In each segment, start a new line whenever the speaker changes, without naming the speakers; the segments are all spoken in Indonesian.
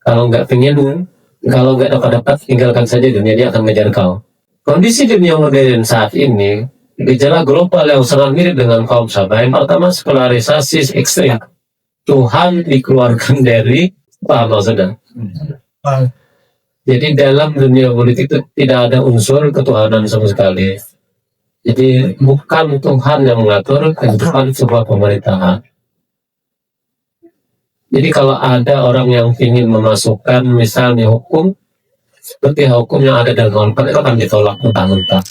Kalau nggak pengen, kalau nggak dapat tinggalkan saja dunia, dia akan mengejar kau. Kondisi dunia modern saat ini, gejala global yang sangat mirip dengan kaum Sabah. Yang pertama, sekularisasi ekstrim. Tuhan dikeluarkan dari paham maksudnya. Jadi dalam dunia politik itu tidak ada unsur ketuhanan sama sekali. Jadi bukan Tuhan yang mengatur kehidupan sebuah pemerintahan. Jadi kalau ada orang yang ingin memasukkan misalnya hukum seperti hukum yang ada dalam Al-Quran, itu akan ditolak mentah-mentah.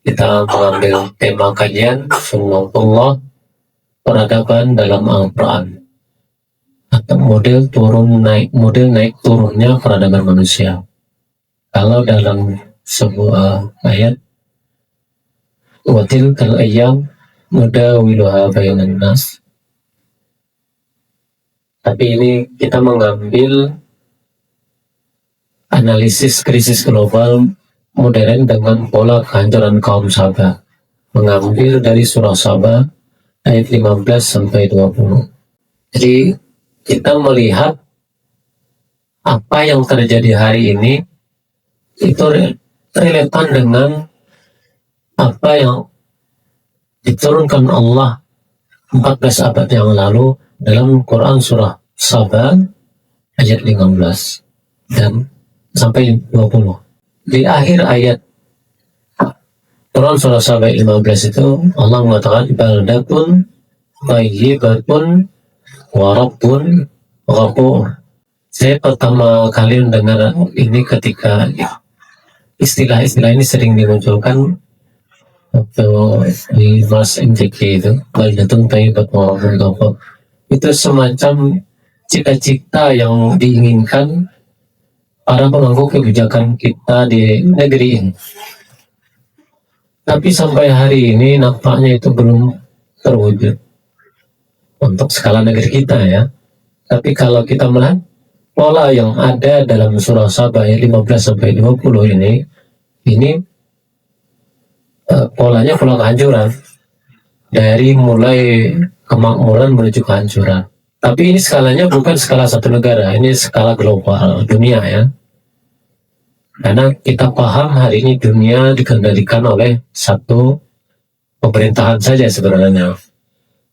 Kita mengambil tema kajian Sunnatullah, peradaban dalam Al-Quran, atau model naik turunnya peradaban manusia. Kalau dalam sebuah ayat, wa tilkal ayyam nudawiluha bainan nas, tapi ini kita mengambil analisis krisis global modern dengan pola kehancuran kaum Sabah, mengambil dari surah Sabah ayat 15 sampai 20. Jadi kita melihat apa yang terjadi hari ini itu relevan dengan apa yang diturunkan Allah 14 abad yang lalu dalam Quran surah Sabah ayat 15 dan sampai 20. Di akhir ayat Quran surah Sabah 15 itu Allah mengatakan baldatun thayyibatun wa rabbun ghafur. Saya pertama kali mendengar ini ketika istilah-istilah ini sering dimunculkan waktu di Mas MJK itu, baldatun thayyibatun wa rabbun ghafur. Itu semacam cita-cita yang diinginkan para pemangku kebijakan kita di negeri ini. Tapi sampai hari ini nampaknya itu belum terwujud untuk skala negeri kita ya. Tapi kalau kita melihat pola yang ada dalam surah Sabah ayat 15 sampai 20 ini polanya pola kehancuran. Dari mulai kemakmuran menuju kehancuran. Tapi ini skalanya bukan skala satu negara, ini skala global, dunia ya. Karena kita paham hari ini dunia dikendalikan oleh satu pemerintahan saja sebenarnya.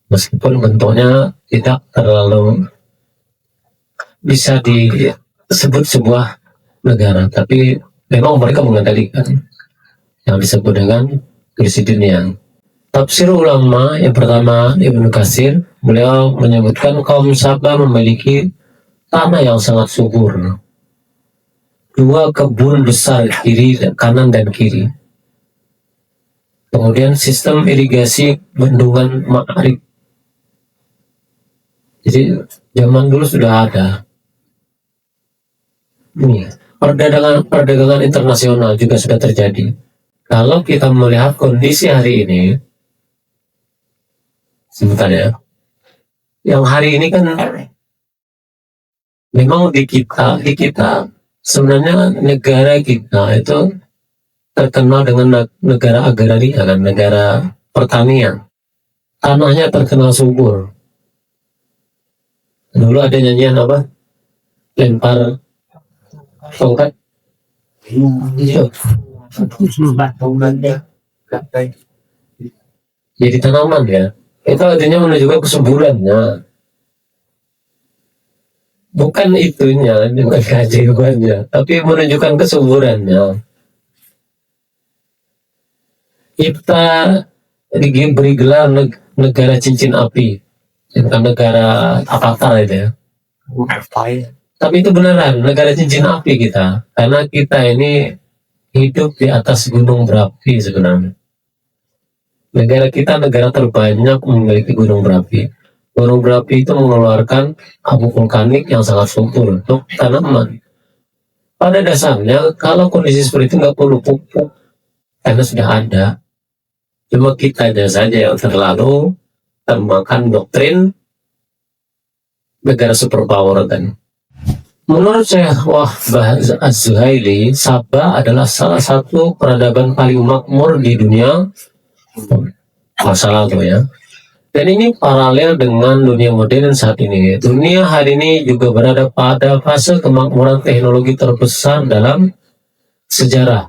Meskipun bentuknya tidak terlalu bisa disebut sebuah negara, tapi memang mereka mengendalikan yang disebut dengan krisis dunia. Tafsir ulama yang pertama Ibnu Katsir, beliau menyebutkan kaum Sabah memiliki tanah yang sangat subur, 2 kebun besar kanan dan kiri, kemudian sistem irigasi bendungan Ma'rib. Jadi zaman dulu sudah ada. Ini perdagangan internasional juga sudah terjadi. Kalau kita melihat kondisi hari ini, sebentar ya. Yang hari ini kan memang di kita sebenarnya negara kita itu terkenal dengan negara agraria kan, negara pertanian. Tanahnya terkenal subur. Dulu ada nyanyian apa? Lempar tongkat. Iya. Jadi tanaman ya. Itu artinya menunjukkan kesuburannya. Bukan itunya, bukan keajaibannya, tapi menunjukkan kesuburannya. Kita diberi gelar negara cincin api, bukan negara Avatar itu ya. Tapi itu beneran negara cincin api kita, karena kita ini hidup di atas gunung berapi sebenarnya. Negara kita negara terbanyak memiliki gunung berapi. Gunung berapi itu mengeluarkan abu vulkanik yang sangat subur untuk tanaman. Pada dasarnya, kalau kondisi seperti itu nggak perlu pupuk, karena sudah ada. Cuma kita ada saja yang terlalu termakan doktrin negara superpower kan. Menurut Syekh Wahbah Az-Zuhaili, Sabah adalah salah satu peradaban paling makmur di dunia masa lalu ya. Dan ini paralel dengan dunia modern saat ini. Dunia hari ini juga berada pada fase kemakmuran teknologi terbesar dalam sejarah.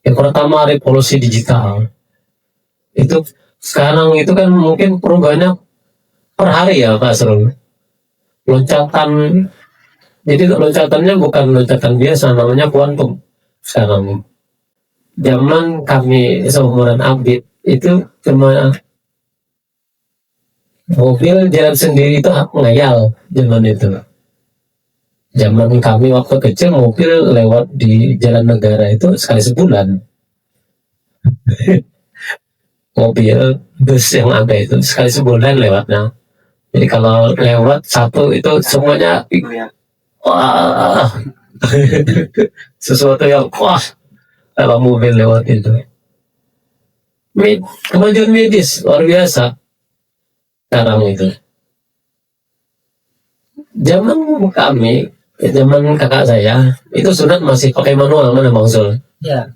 Yang pertama, revolusi digital. Itu sekarang itu kan mungkin perubahannya per hari ya Pak Asrul. Loncatan, jadi loncatannya bukan loncatan biasa, namanya kuantum sekarang. Zaman kami seumuran Abid itu cuma mobil jalan sendiri itu ngayal zaman itu. Zaman kami waktu kecil mobil lewat di jalan negara itu sekali sebulan. Mobil bus yang ada itu sekali sebulan lewatnya. Jadi kalau lewat satu itu semuanya wah sesuatu yang wah kalau mobil lewat itu. Kemajuan medis luar biasa sekarang itu. Zaman kami, zaman kakak saya, itu sunat masih pakai manual mana Bang Sul?
Ya.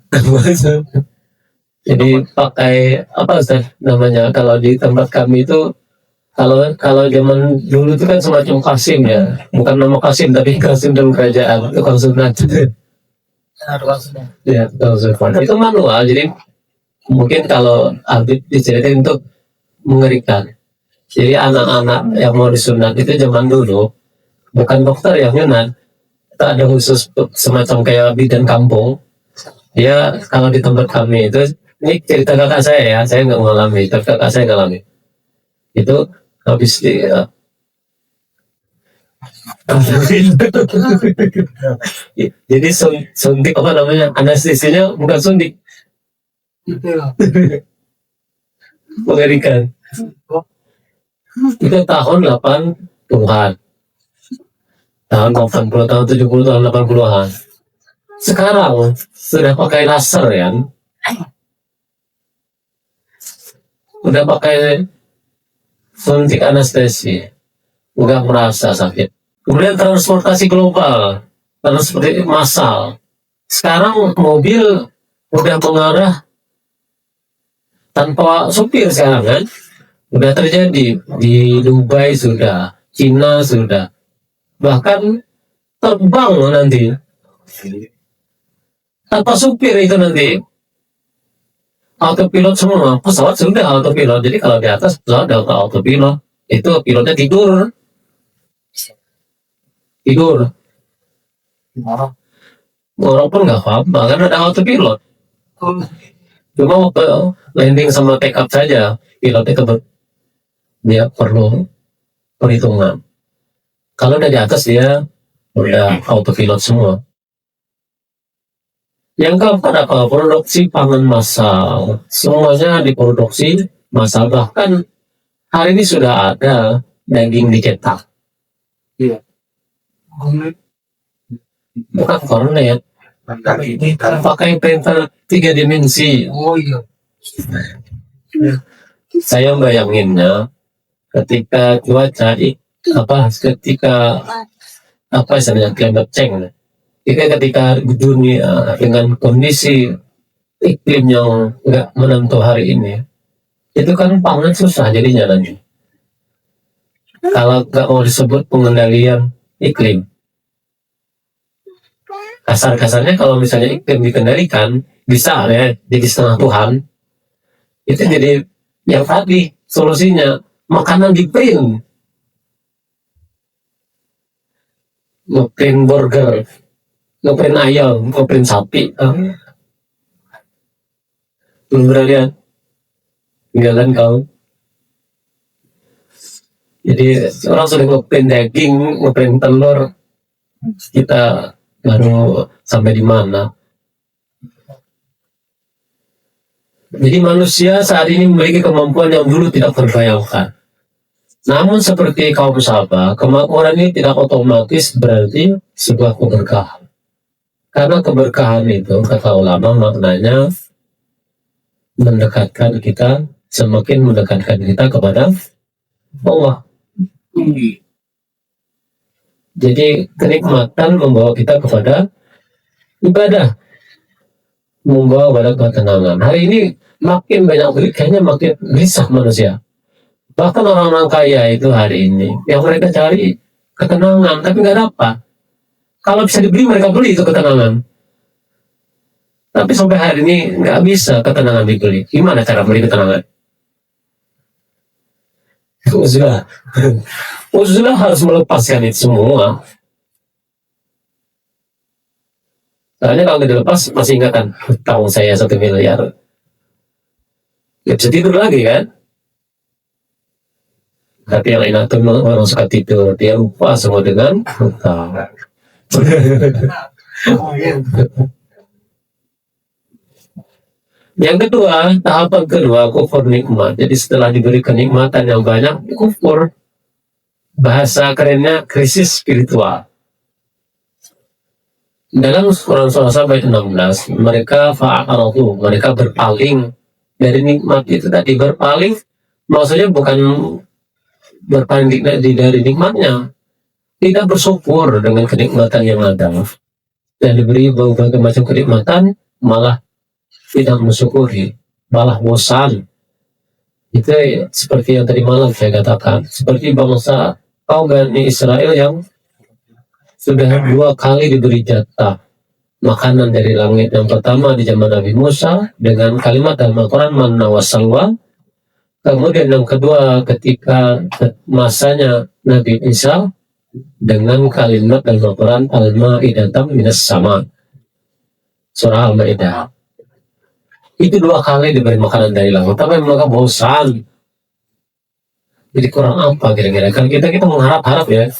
Jadi pakai apa Ustaz namanya kalau di tempat kami itu kalau zaman dulu itu kan semacam Kasim ya, bukan nama Kasim tapi Kasim dalam kerajaan itu tukang sunat. Ya, tukang sunat. Itu manual, jadi mungkin kalau Abid diceritain untuk mengerikan. Jadi anak-anak yang mau disunat itu zaman dulu bukan dokter yang nyunat, itu ada khusus semacam kayak bidan kampung. Dia kalau di tempat kami itu, ini cerita kakak saya ya, saya nggak mengalami, tapi kakak saya ngalami. Itu habis di jadi suntik apa namanya, anestesinya bukan suntik, mengerikan. Itu tahun 80-an, tahun 80, tahun 70, tahun 80-an. Sekarang sudah pakai laser ya, udah pakai suntik anestesi, udah merasa sakit. Kemudian transportasi global, transportasi massal. Sekarang mobil udah mengarah tanpa supir sekarang kan, udah terjadi di Dubai sudah, Cina sudah, bahkan terbang nanti tanpa supir itu nanti autopilot semua, pesawat sudah autopilot. Jadi kalau di atas pesawat ada autopilot, itu pilotnya tidur orang pun nggak apa-apa kan ada autopilot. Cuma waktu landing sama take up saja pilotnya dia perlu perhitungan. Kalau udah di atas dia udah autopilot semua. Yang keempat apa? Produksi pangan massal. Semuanya diproduksi massal. Bahkan hari ini sudah ada daging dicetak.
Iya.
Bukan kornet. Pakai printer 3 dimensi.
Oh iya.
Saya bayanginnya ketika cuaca ketika apa istilahnya climate change. Ketika dunia dengan kondisi iklim yang nggak menentu hari ini, itu kan pangan susah jadinya nanti. Kalau nggak mau disebut pengendalian iklim, kasar-kasarnya kalau misalnya iklim dikendalikan, bisa ya jadi setengah Tuhan. Itu jadi yang tadi solusinya makanan di print, ngeprint burger, ngeprint ayam, ngeprint sapi. Belum pernah lihat? Tinggalan kau. Jadi orang sudah ngeprint daging, ngeprint telur, kita baru sampai di mana. Jadi manusia saat ini memiliki kemampuan yang dulu tidak terbayangkan. Namun seperti kaum Sabah, kemakmuran ini tidak otomatis berarti sebuah keberkahan. Karena keberkahan itu, kata ulama, maknanya semakin mendekatkan kita kepada Allah. Jadi kenikmatan membawa kita kepada ibadah, membawa pada ketenangan. Hari ini makin banyak kayaknya makin gelisah manusia. Bahkan orang-orang kaya itu hari ini yang mereka cari ketenangan, tapi nggak dapat. Kalau bisa dibeli mereka beli itu ketenangan. Tapi sampai hari ini nggak bisa ketenangan dibeli. Gimana cara beli ketenangan? Uzlah. Uzlah harus melepaskan itu semua. Soalnya kalau nggak dilepas masih ingatan tahun saya 1 miliar. Nggak bisa tidur lagi kan? Tapi yang enak tuh orang suka tidur, dia lupa semua dengan hutang. Yang kedua, tahapan kedua, kufur nikmat. Jadi setelah diberi kenikmatan yang banyak, kufur. Bahasa kerennya krisis spiritual. Dalam Quran Surah ayat 16, mereka fa'aradu, mereka berpaling dari nikmat itu tadi. Berpaling, maksudnya bukan berpaling dari nikmatnya. Tidak bersyukur dengan kenikmatan yang ada. Dan diberi berbagai macam kenikmatan, malah tidak mensyukuri, malah bosan. Itu seperti yang tadi malam saya katakan, seperti bangsa kaum Bani Israel yang sudah 2 kali diberi jatah makanan dari langit. Yang pertama di zaman Nabi Musa dengan kalimat dalam Al-Quran manna wa salwa. Kemudian yang kedua ketika masanya Nabi Isa dengan kalimat dalam Al-Quran al-ma'idatam minas sama, surah Al-Ma'idah. Itu 2 kali diberi makanan dari langit, tapi mereka bosan. Jadi kurang apa kira-kira? Kan kita mengharap-harap ya,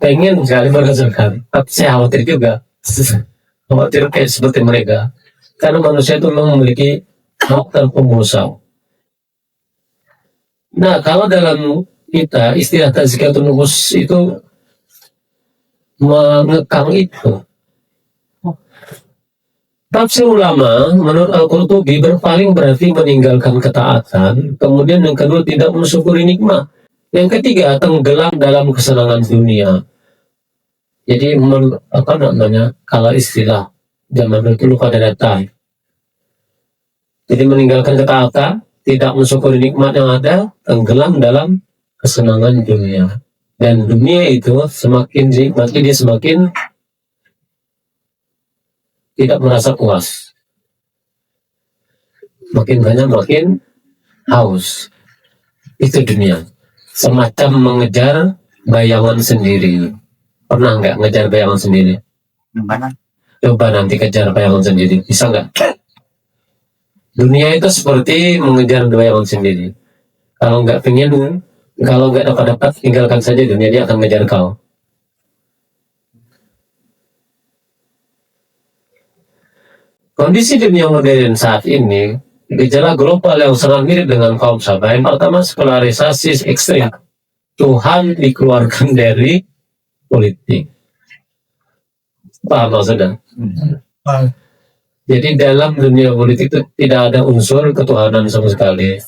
pengen sekali merasakan, tapi saya khawatir juga. Khawatir kayak seperti mereka, karena manusia itu memang memiliki hak dan pembosan. Nah, kalau dalam kita istilah tazkiyatun nufus itu mengekang itu. Tafsir ulama menurut Al-Qurtubi berpaling berarti meninggalkan ketaatan. Kemudian yang kedua tidak mensyukuri nikmat. Yang ketiga tenggelam dalam kesenangan dunia. Jadi kalau istilah zaman dulu pada datang. Jadi meninggalkan ketaatan, tidak mensyukuri nikmat yang ada, tenggelam dalam kesenangan dunia. Dan dunia itu semakin dinikmati dia semakin tidak merasa puas. Makin banyak makin haus. Itu dunia. Semacam mengejar bayangan sendiri. Pernah nggak ngejar bayangan sendiri?
Gimana?
Coba nanti kejar bayangan sendiri. Bisa nggak? Dunia itu seperti mengejar bayangan sendiri. Kalau nggak dapat, tinggalkan saja dunia, dia akan mengejar kau. Kondisi dunia modern saat ini, gejala global yang sangat mirip dengan kaum Sabah. Yang pertama, sekularisasi ekstrim. Tuhan dikeluarkan dari politik. Paham maksudnya? Jadi dalam dunia politik itu tidak ada unsur ketuhanan sama sekali.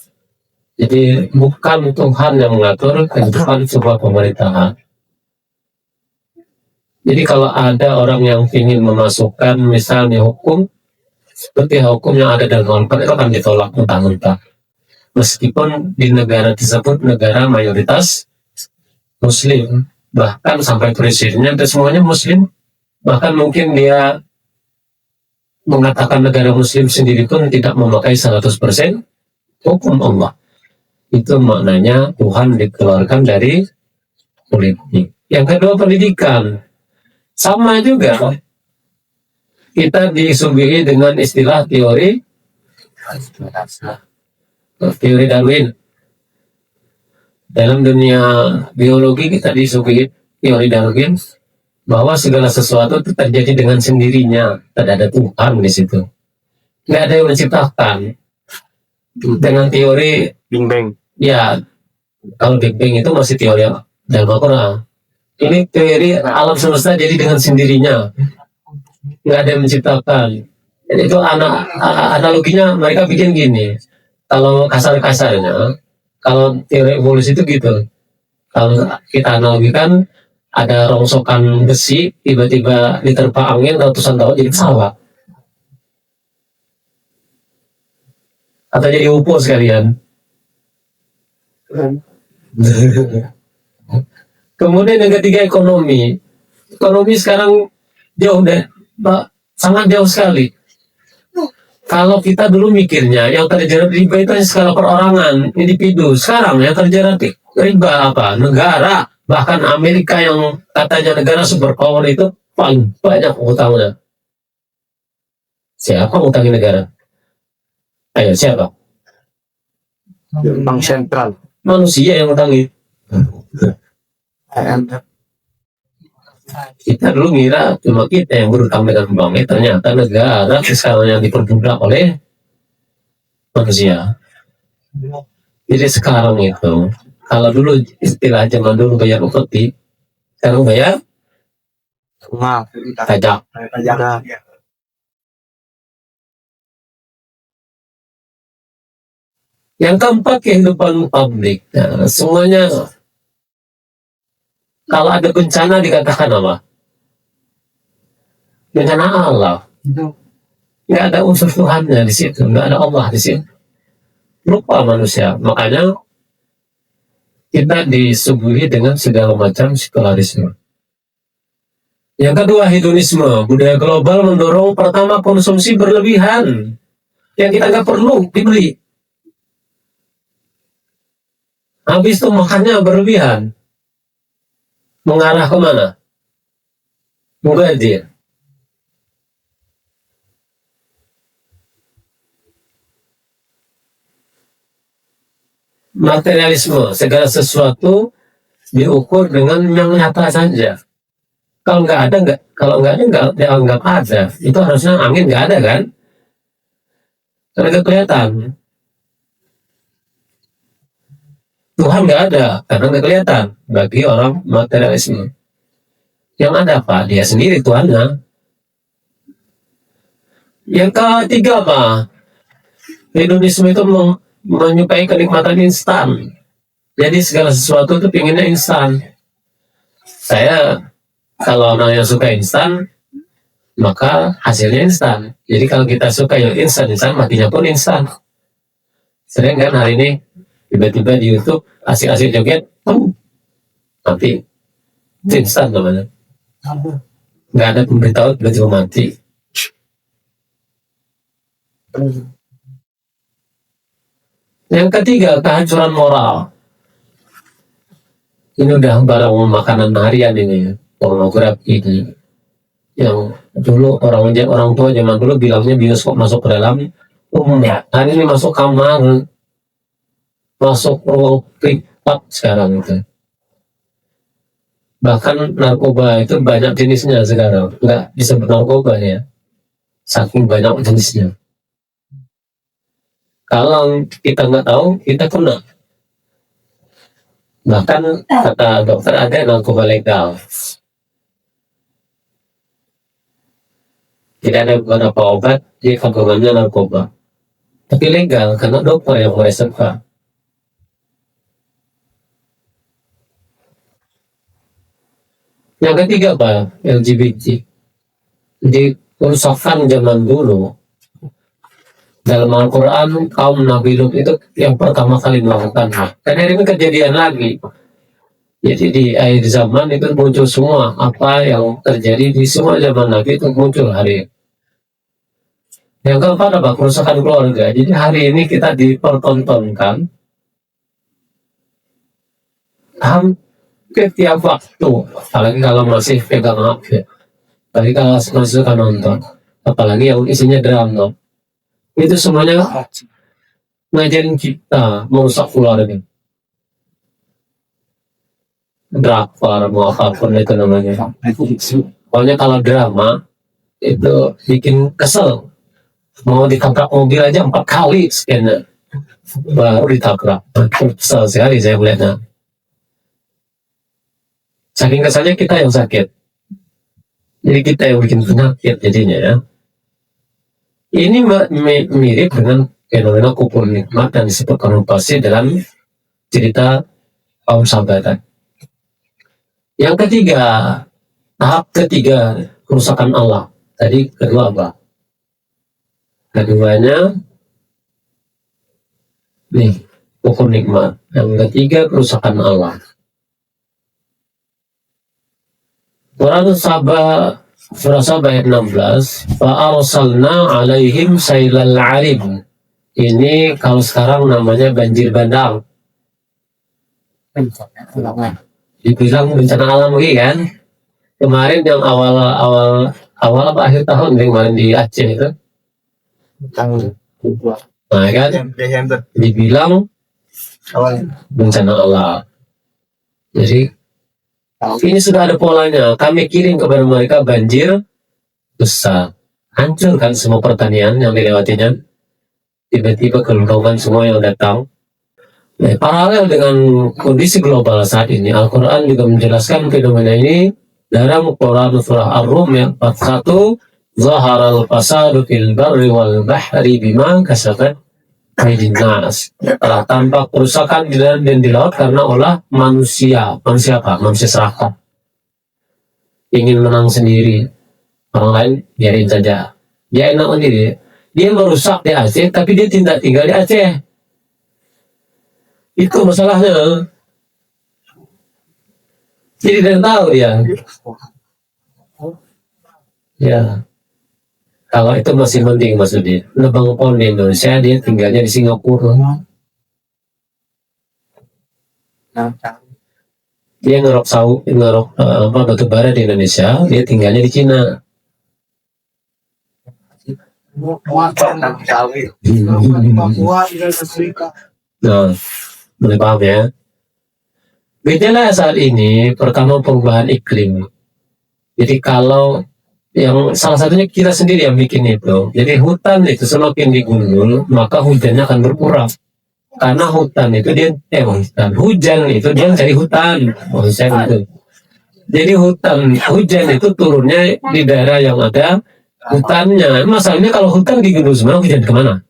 Jadi bukan Tuhan yang mengatur kehidupan sebuah pemerintahan. Jadi kalau ada orang yang ingin memasukkan misalnya hukum, seperti hukum yang ada dalam Al-Quran itu akan ditolak mentah-mentah. Meskipun di negara tersebut negara mayoritas Muslim, bahkan sampai presidennya itu semuanya Muslim, bahkan mungkin dia mengatakan negara Muslim sendiri pun tidak memakai 100% hukum Allah. Itu maknanya Tuhan dikeluarkan dari politik. Yang kedua pendidikan, sama juga. Kita disuguhi dengan istilah teori Darwin. Dalam dunia biologi kita disuguhi teori Darwin bahwa segala sesuatu itu terjadi dengan sendirinya, tidak ada Tuhan di situ. Nggak ada yang menciptakan. Dengan teori
Big Bang.
Ya, kalau Big Bang itu masih teori dalam Al-Quran. Ini teori alam semesta jadi dengan sendirinya. Nggak ada yang menciptakan. Jadi itu analoginya mereka bikin gini. Kalau kasar-kasarnya, kalau teori evolusi itu gitu. Kalau kita analogikan, ada rongsokan besi, tiba-tiba diterpa angin ratusan tahun jadi pesawat. Atau jadi UFO sekalian. Kemudian yang ketiga ekonomi. Ekonomi sekarang jauh deh, sangat jauh sekali. Kalau kita dulu mikirnya yang terjerat riba itu hanya skala perorangan, individu. Sekarang yang terjerat riba apa? Negara. Bahkan Amerika yang katanya negara superpower itu paling banyak utangnya. Siapa utangin negara? Ayo siapa?
Bank sentral.
Manusia yang utangi. Kita dulu ngira cuma kita yang berutang dengan bank, ternyata negara sekarang yang diperbudak oleh manusia. Jadi sekarang itu, kalau dulu istilah zaman dulu bayar upeti, sekarang bayar pajak. Yang keempat, kehidupan publik. Nah, semuanya kalau ada bencana dikatakan apa? Bencana Allah. Nggak ada unsur Tuhannya di situ, nggak ada Allah di situ. Lupa manusia. Makanya kita disuguhi dengan segala macam sekularisme. Yang kedua, hedonisme. Budaya global mendorong pertama konsumsi berlebihan. Yang kita nggak perlu dibeli. Habis itu makannya berlebihan. Mengarah kemana? Mubazir. Materialisme, segala sesuatu diukur dengan yang nyata saja. Kalau nggak ada, nggak dianggap ada. Itu harusnya angin nggak ada kan? Karena nggak kelihatan. Tuhan nggak ada karena nggak kelihatan bagi orang materialisme. Yang ada apa? Dia sendiri Tuhannya. Yang ketiga apa? Hedonisme itu menyukai kenikmatan instan. Jadi segala sesuatu itu pinginnya instan. Saya kalau orang yang suka instan, maka hasilnya instan. Jadi kalau kita suka yang instan, matinya pun instan. Sering kan hari ini tiba-tiba di YouTube asik-asik joget, mati. Itu instan namanya. Nggak ada pemberitahuan tiba-tiba mati. Yang ketiga, kehancuran moral. Ini udah barang makanan harian ini, pornografi ini. Yang dulu orang tua zaman dulu bilangnya bioskop masuk ke dalam rumah. Hari ini masuk kamar, masuk ruang privat sekarang itu. Bahkan narkoba itu banyak jenisnya sekarang, nggak disebut narkoba ya, saking banyak jenisnya. Kalau kita nggak tahu, kita kena. Bahkan kata dokter ada narkoba legal. Tidak ada beberapa obat di kandungannya narkoba, tapi legal karena dokter yang meresepkan. Yang ketiga apa? LGBT. Di kerusakan zaman dulu dalam Al-Quran kaum Nabi Lut itu yang pertama kali melakukan. Dan hari ini kejadian lagi. Jadi di akhir zaman itu muncul semua apa yang terjadi di semua zaman Nabi itu muncul hari ini. Yang keempat apa? Kerusakan keluarga. Jadi hari ini kita dipertontonkan hampir tiap waktu, apalagi kalau masih pegang HP, apalagi kalau masih suka nonton, apalagi yang isinya drama, itu semuanya ngajarin kita merusak keluarga. Drakor mau apapun itu namanya. Pokoknya kalau drama itu bikin kesel. Mau ditabrak mobil aja 4 kali sekian baru ditabrak. Kesel sekali saya melihatnya. Saking kesannya kita yang sakit. Jadi kita yang bikin penyakit jadinya ya. Ini mirip dengan fenomena kupur nikmat dan disebut konotasi dalam cerita kaum sahabat. Yang ketiga, tahap ketiga, kerusakan Allah. Tadi kedua apa? Keduanya, nih, hukum nikmat. Yang ketiga, kerusakan Allah. Quran Sabah, surah Sabah ayat 16, fa'arsalna alaihim sailal arim. Ini kalau sekarang namanya banjir bandang. Dibilang bencana alam lagi kan. Kemarin yang awal apa akhir tahun yang kemarin di Aceh itu. Nah kan, dibilang bencana alam. Jadi ini sudah ada polanya. Kami kirim kepada mereka banjir besar, hancurkan semua pertanian yang dilewatinya. Tiba-tiba kelumpuhan semua yang datang. Nah, paralel dengan kondisi global saat ini, Al-Quran juga menjelaskan fenomena ini dalam Quran surah Ar-Rum yang 41, Zaharal fasadu fil barri wal bahri bima kasabat aydin nas. Telah tampak kerusakan di darat dan di laut karena olah manusia. Manusia apa? Manusia serakah. Ingin menang sendiri. Orang lain biarin saja. Dia enak sendiri. Dia merusak di Aceh, tapi dia tidak tinggal di Aceh. Itu masalahnya. Jadi tidak tahu ya. Ya. Kalau itu masih mending maksudnya. Nebang pohon di Indonesia, dia tinggalnya di Singapura. Dia ngerok batu bara di Indonesia, dia tinggalnya di Cina. Nah, boleh paham ya. Gejala saat ini pertama perubahan iklim. Jadi kalau yang salah satunya kita sendiri yang bikin itu. Jadi hutan itu semakin digundul, maka hujannya akan berkurang. Karena hutan itu hujan itu dia cari hutan. Itu. Jadi hujan itu turunnya di daerah yang ada hutannya. Masalahnya kalau hutan digundul semua, hujan kemana?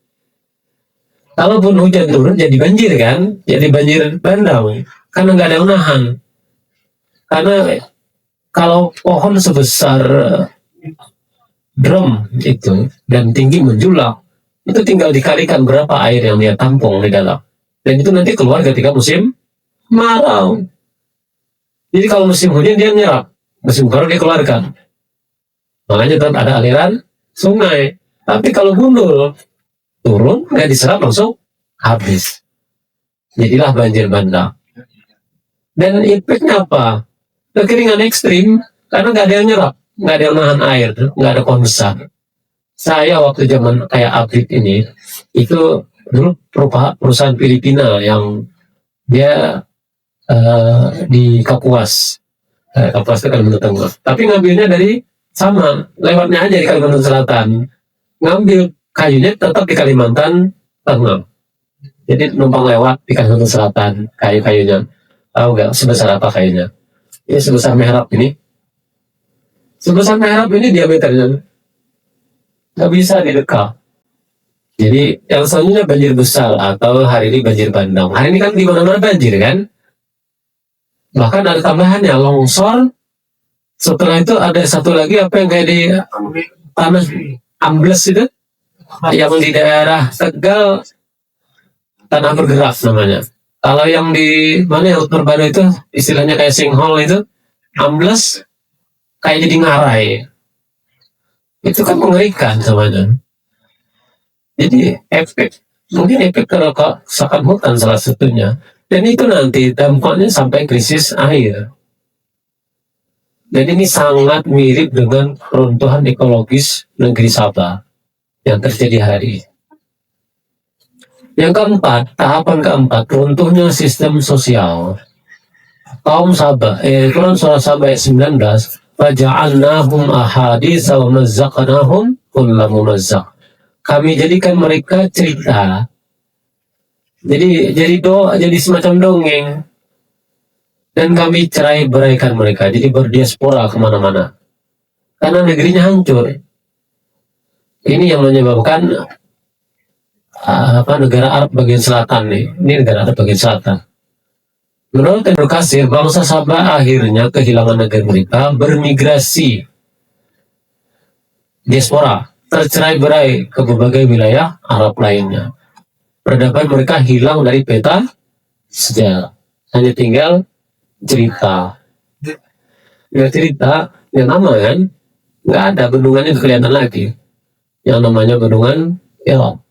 Kalaupun hujan turun jadi banjir kan, jadi banjir bandang. Karena nggak ada yang nahan. Karena kalau pohon sebesar drum itu dan tinggi menjulang, itu tinggal dikalikan berapa air yang dia tampung di dalam. Dan itu nanti keluar ketika musim kemarau. Jadi kalau musim hujan dia menyerap, musim kemarau dia keluarkan. Makanya tetap ada aliran sungai. Tapi kalau gundul, turun, nggak diserap langsung habis. Jadilah banjir bandang. Dan efeknya apa? Kekeringan ekstrim, karena nggak ada yang nyerap, nggak ada yang nahan air, nggak ada pohon besar. Saya waktu zaman kayak Abrid ini, itu dulu perusahaan Filipina yang dia di Kapuas. Kapuas itu Kalimantan Tengah. Tapi ngambilnya dari sama, lewatnya aja di Kalimantan Selatan. Ngambil kayunya tetap di Kalimantan Tengah. Jadi numpang lewat di Kalimantan Selatan, kayu-kayunya. Tahu nggak sebesar apa kayunya? Ini sebesar mihrab ini. Sebesar mihrab ini diameternya. Nggak bisa didekap. Jadi yang selanjutnya banjir besar atau hari ini banjir bandang. Hari ini kan di mana-mana banjir kan? Bahkan ada tambahannya longsor. Setelah itu ada satu lagi apa yang kayak di tanah ambles itu, yang di daerah Tegal tanah bergerak namanya. Kalau yang di mana yang terbaru itu istilahnya kayak sinkhole itu ambles kayak jadi ngarai. Itu kan mengerikan semuanya. Jadi mungkin efek kerusakan hutan salah satunya. Dan itu nanti dampaknya sampai krisis air. Dan ini sangat mirip dengan peruntuhan ekologis negeri Sabah yang terjadi hari ini. Yang keempat, tahapan keempat, runtuhnya sistem sosial. Kaum Sabah, Quran surah Sabah ayat 19, faja'alnahum ahaditsa wa mazzaqnahum kulla mumazzaq. Kami jadikan mereka cerita. Jadi semacam dongeng. Dan kami cerai-beraikan mereka, jadi berdiaspora kemana-mana. Karena negerinya hancur. Ini yang menyebabkan negara Arab bagian selatan nih. Ini negara Arab bagian selatan. Menurut Ibnu Katsir, bangsa Sabah akhirnya kehilangan negara mereka, bermigrasi diaspora, tercerai-berai ke berbagai wilayah Arab lainnya. Peradaban mereka hilang dari peta sejarah. Hanya tinggal cerita. Ya cerita, yang nama kan, nggak ada bendungannya kelihatan lagi. Yang namanya bendungan Elok.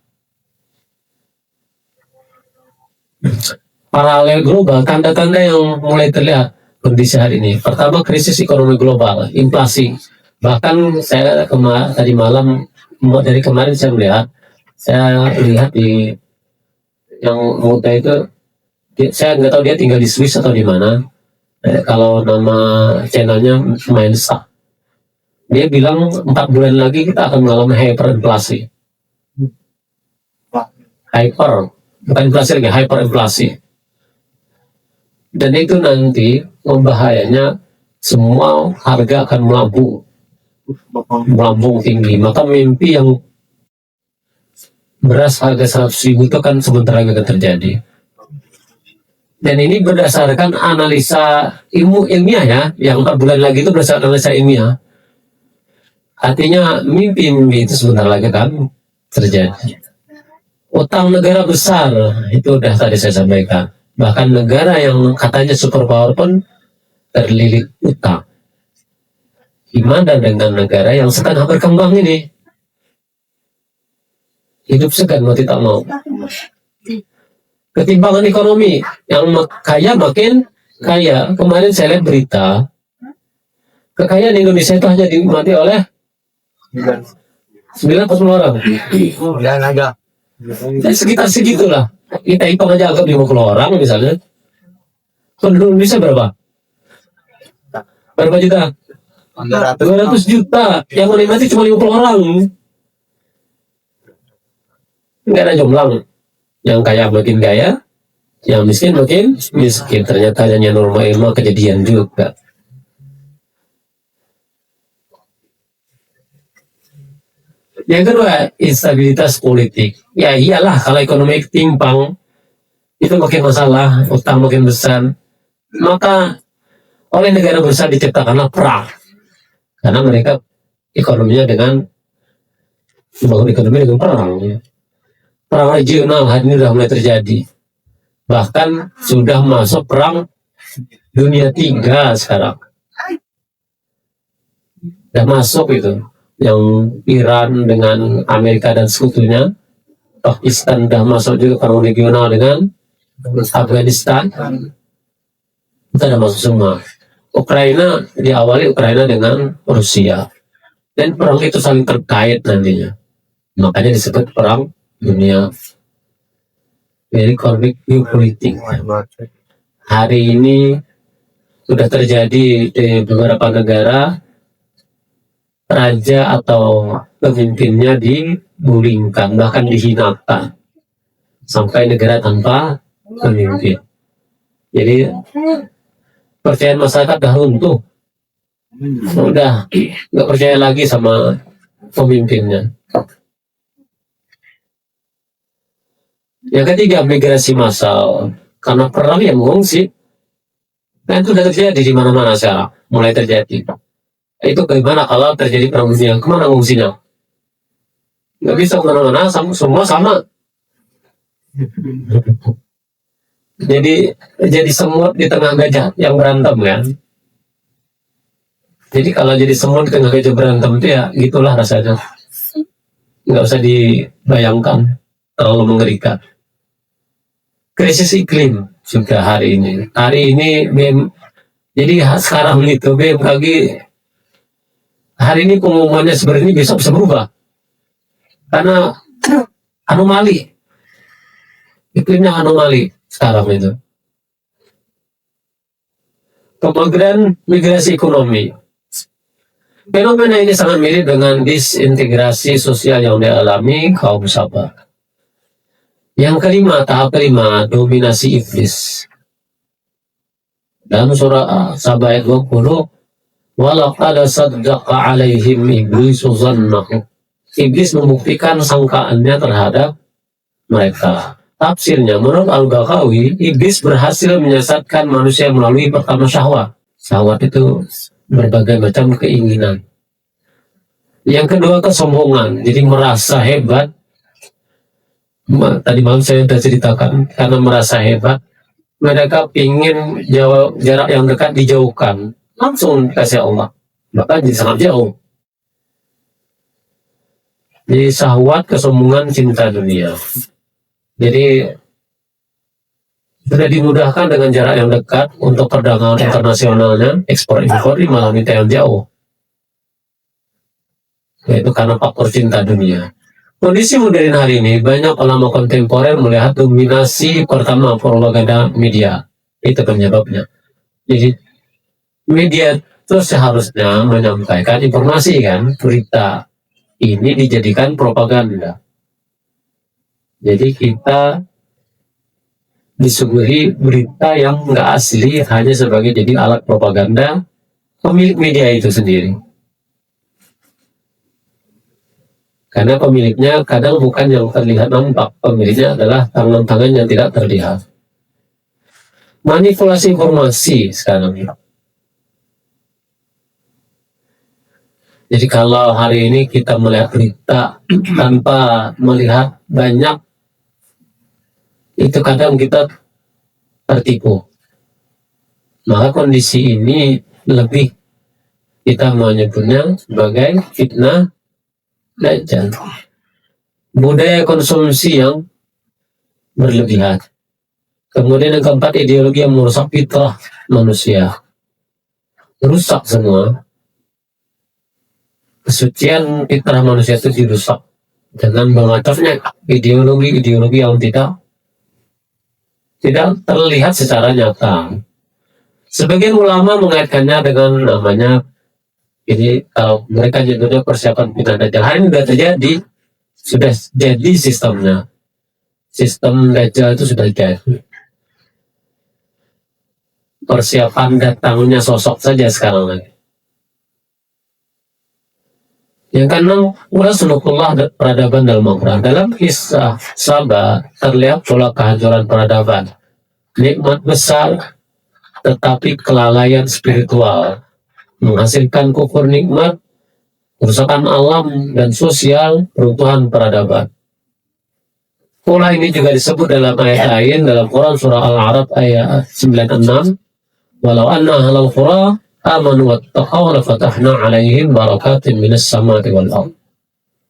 Paralel global, tanda-tanda yang mulai terlihat kondisi hari ini. Pertama, krisis ekonomi global, inflasi. Bahkan saya tadi malam, dari kemarin saya lihat di yang muda itu, saya nggak tahu dia tinggal di Swiss atau di mana. Kalau nama channelnya Mindsa, dia bilang 4 bulan lagi kita akan mengalami hyperinflasi. Bukan inflasi lagi, hyperinflasi. Dan itu nanti membahayanya, semua harga akan melambung tinggi. Maka mimpi yang beras harga 100.000 itu kan sebentar lagi akan terjadi. Dan ini berdasarkan analisa ilmiah ya, yang 4 bulan lagi itu berdasarkan analisa ilmiah. Artinya mimpi itu sebentar lagi akan terjadi. Utang negara besar, itu udah tadi saya sampaikan. Bahkan negara yang katanya superpower pun terlilit utang. Gimana dengan negara yang setengah berkembang ini? Hidup segan mau tidak mau. Ketimpangan ekonomi, yang kaya makin kaya. Kemarin saya lihat berita, kekayaan Indonesia itu hanya dinikmati oleh 90 orang.
Dan agak
Dan sekitar segitulah. Kita hitung aja anggap 50 orang misalnya. Penduduk Indonesia berapa? Berapa juta? 200 juta. Yang menikmati cuma 50 orang. Enggak ada jomblang. Yang kaya makin kaya, yang miskin makin miskin. Ternyata hanya norma kejadian juga. Yang kedua, instabilitas politik. Ya iyalah, kalau ekonomi timpang, itu makin masalah, utang makin besar. Maka oleh negara besar diciptakanlah perang. Karena mereka ekonominya membangun ekonomi dengan perang. Ya. Perang regional hari ini sudah mulai terjadi. Bahkan sudah masuk perang dunia 3 sekarang. Sudah masuk itu. Yang Iran dengan Amerika dan sekutunya, Pakistan sudah masuk juga perang regional dengan Afghanistan, kita sudah masuk semua. Ukraina diawali dengan Rusia, dan perang itu saling terkait nantinya, makanya disebut perang dunia. Jadi konflik geopolitik hari ini sudah terjadi di beberapa negara. Raja atau pemimpinnya digulingkan, bahkan dihinakan, sampai negara tanpa pemimpin. Jadi percayaan masyarakat dah runtuh, udah nggak percaya lagi sama pemimpinnya. Yang ketiga, migrasi massal, karena perang yang mengungsi. Nah, itu sudah terjadi di mana-mana sekarang, mulai terjadi. Itu bagaimana kalau terjadi perang dunia? Kemana ngungsinya? Nggak bisa kemana-mana, semua sama. Jadi semut di tengah gajah yang berantem kan. Jadi kalau jadi semut di tengah gajah berantem itu ya gitulah rasanya. Nggak usah dibayangkan, terlalu mengerikan. Krisis iklim juga hari ini. Hari ini jadi sekarang itu BMKG hari ini pengumumannya sebenarnya besok bisa berubah karena anomali iklimnya, anomali sekarang itu. Kemudian migrasi ekonomi, fenomena ini sangat mirip dengan disintegrasi sosial yang dialami kaum Sabah. Yang kelima, tahap kelima, dominasi iblis. Dalam surah Sabah ayat 20, walaqad saddaqa alaihim iblisu zannahu. Iblis membuktikan sangkaannya terhadap mereka. tafsirnya, menurut Al-Baghawi, iblis berhasil menyesatkan manusia melalui pertama syahwat. Syahwat itu berbagai macam keinginan. Yang kedua kesombongan, jadi merasa hebat. Tadi malam saya sudah ceritakan, karena merasa hebat, mereka ingin jarak yang dekat dijauhkan, langsung kasih Allah, maka jadi sangat jauh. Jadi syahwat, kesombongan, cinta dunia. Jadi sudah dimudahkan dengan jarak yang dekat untuk perdagangan internasionalnya, ekspor impor malah minta yang jauh. Yaitu karena faktor cinta dunia. Kondisi modern hari ini, banyak ulama kontemporer melihat dominasi pertama propaganda media. Itu penyebabnya. Jadi media itu seharusnya menyampaikan informasi kan, berita ini dijadikan propaganda. Jadi kita disuguhi berita yang nggak asli hanya sebagai jadi alat propaganda pemilik media itu sendiri. Karena pemiliknya kadang bukan yang terlihat nampak, pemiliknya adalah tangan-tangan yang tidak terlihat. Manipulasi informasi sekarang. Jadi kalau hari ini kita melihat berita tanpa melihat banyak, itu kadang kita tertipu. Maka kondisi ini lebih kita menyebutnya sebagai fitnah Dajjal. Budaya konsumsi yang berlebihan. Kemudian yang keempat, ideologi yang merusak fitrah manusia. Rusak semua. Kesucian fitrah manusia itu dirusak dengan mengaturnya ideologi-ideologi yang tidak terlihat secara nyata. Sebagian ulama mengaitkannya dengan namanya, ini kalau mereka nyebutnya persiapan fitnah Dajjal. Hari ini sudah terjadi, sudah jadi sistemnya. Sistem Dajjal itu sudah jadi. Persiapan datangnya sosok saja sekarang lagi. Yang keenam, sunatullah peradaban dalam Al-Quran. Dalam kisah Sabah terlihat pola kehancuran peradaban. Nikmat besar, tetapi kelalaian spiritual menghasilkan kufur nikmat, kerusakan alam dan sosial, runtuhan peradaban. Pola ini juga disebut dalam ayat lain dalam Quran surah Al-A'raf ayat 96. Walau anna ahlal qura amanu wattaqaw lafatahna alaihim barakatin minas samawati wal ardh.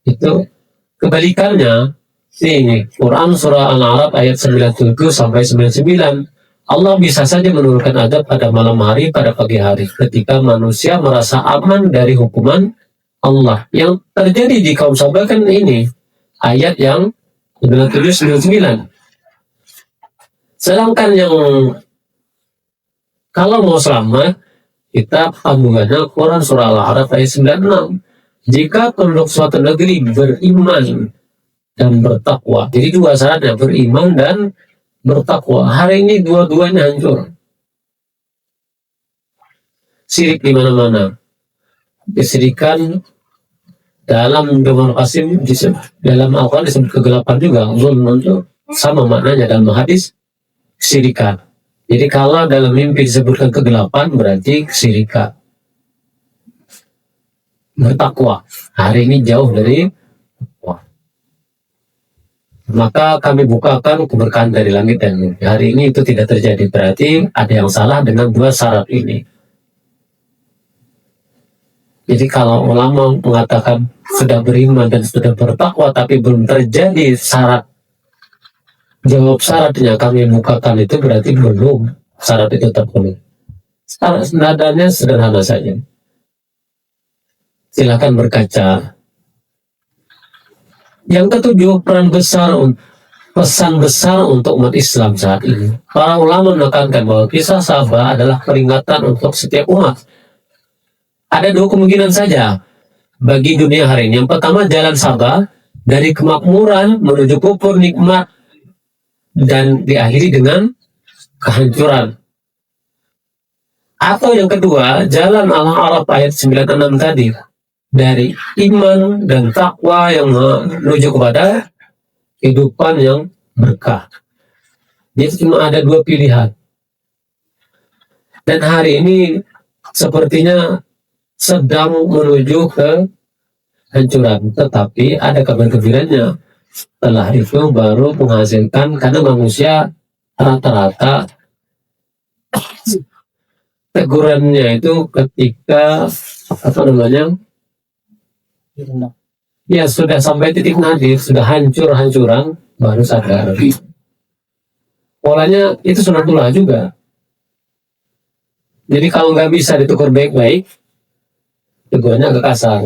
Itu kebalikannya. Ini Quran surah Al-A'raf ayat 97 sampai 99. Allah bisa saja menurunkan adab pada malam hari, pada pagi hari, ketika manusia merasa aman dari hukuman Allah. Yang terjadi di kaum Sabah kan ini ayat yang 97-99. Sedangkan yang kalau mau selamat, kita sambungannya Quran surah Al-A'raf ayat 96. Jika penduduk suatu negeri beriman dan bertakwa, jadi dua syaratnya, beriman dan bertakwa. Hari ini dua-duanya hancur. Syirik di mana-mana. Kesyirikan dalam demokrasi, dalam Al-Quran disebut kegelapan juga. Zulm itu sama maknanya dalam hadis kesyirikan. Jadi kalau dalam mimpi disebutkan kegelapan, berarti kesyirikan. Bertakwa. Hari ini jauh dari takwa. Maka kami bukakan keberkahan dari langit dan bumi. Hari ini itu tidak terjadi. Berarti ada yang salah dengan dua syarat ini. Jadi kalau ulama mengatakan sudah beriman dan sudah bertakwa tapi belum terjadi syarat, jawab syaratnya kami bukakan, itu berarti belum syarat itu terpenuhi. Nadanya sederhana saja. Silakan berkaca. Yang ketujuh, pesan besar untuk umat Islam saat ini. Para ulama menekankan bahwa kisah Sabah adalah peringatan untuk setiap umat. Ada dua kemungkinan saja bagi dunia hari ini. Yang pertama, jalan Sabah dari kemakmuran menuju kufur nikmat dan diakhiri dengan kehancuran. Atau yang kedua, jalan Al-A'raf ayat 96 tadi, dari iman dan takwa yang menuju kepada kehidupan yang berkah. Jadi cuma ada dua pilihan. Dan hari ini sepertinya sedang menuju ke hancuran, tetapi ada kabar gembiranya. Setelah itu baru menghasilkan, karena manusia rata-rata tegurannya itu ketika apa namanya, ya sudah sampai titik nadir, sudah hancur-hancuran, baru sadar. Polanya itu sunatullah juga. Jadi kalau nggak bisa ditegur baik-baik, tegurannya agak kasar.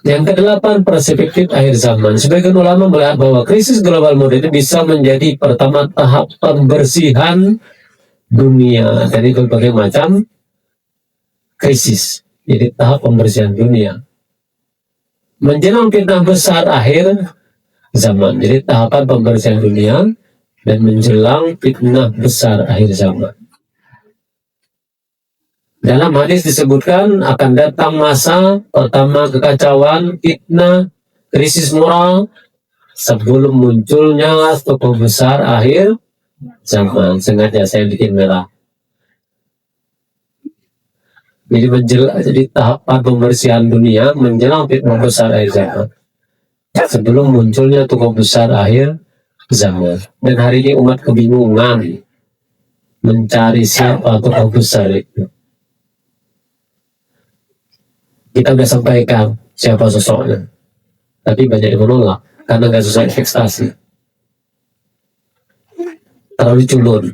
Yang kedelapan, perspektif akhir zaman. Sebagian ulama melihat bahwa krisis global modern bisa menjadi pertama tahap pembersihan dunia dari berbagai macam krisis. Jadi tahap pembersihan dunia. Menjelang fitnah besar akhir zaman. Jadi tahapan pembersihan dunia dan menjelang fitnah besar akhir zaman. Dalam hadis disebutkan akan datang masa pertama kekacauan, fitnah, krisis moral sebelum munculnya tokoh besar akhir zaman. Sengaja saya bikin merah. Jadi tahapan pembersihan dunia menjelang fitnah besar akhir zaman. Sebelum munculnya tokoh besar akhir zaman. Dan hari ini umat kebingungan mencari siapa tokoh besar itu. Kita udah sampaikan siapa sosoknya, tapi banyak yang menolak karena nggak sesuai ekspektasi, terlalu culun.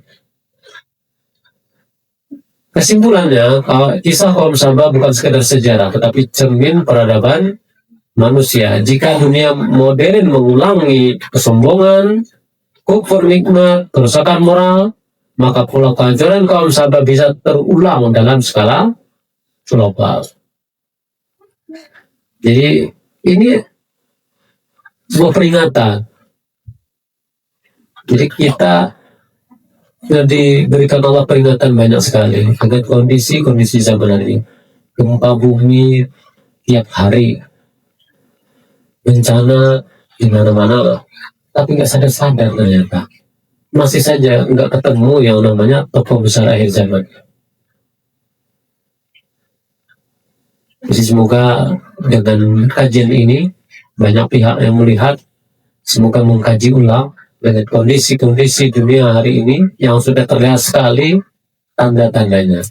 Kesimpulannya, kisah kaum Sabah bukan sekedar sejarah, tetapi cermin peradaban manusia. Jika dunia modern mengulangi kesombongan, kufur nikmat, kerusakan moral, maka pola kehancuran kaum Sabah bisa terulang dalam skala global. Jadi ini sebuah peringatan. Jadi kita sudah diberikan Allah peringatan banyak sekali dengan kondisi zaman ini. Gempa bumi tiap hari, bencana di mana-mana, tapi nggak sadar-sadar ternyata masih saja nggak ketemu yang namanya tokoh besar akhir zaman. Jadi semoga dengan kajian ini banyak pihak yang melihat, semoga mengkaji ulang dengan kondisi dunia hari ini yang sudah terlihat sekali tanda-tandanya.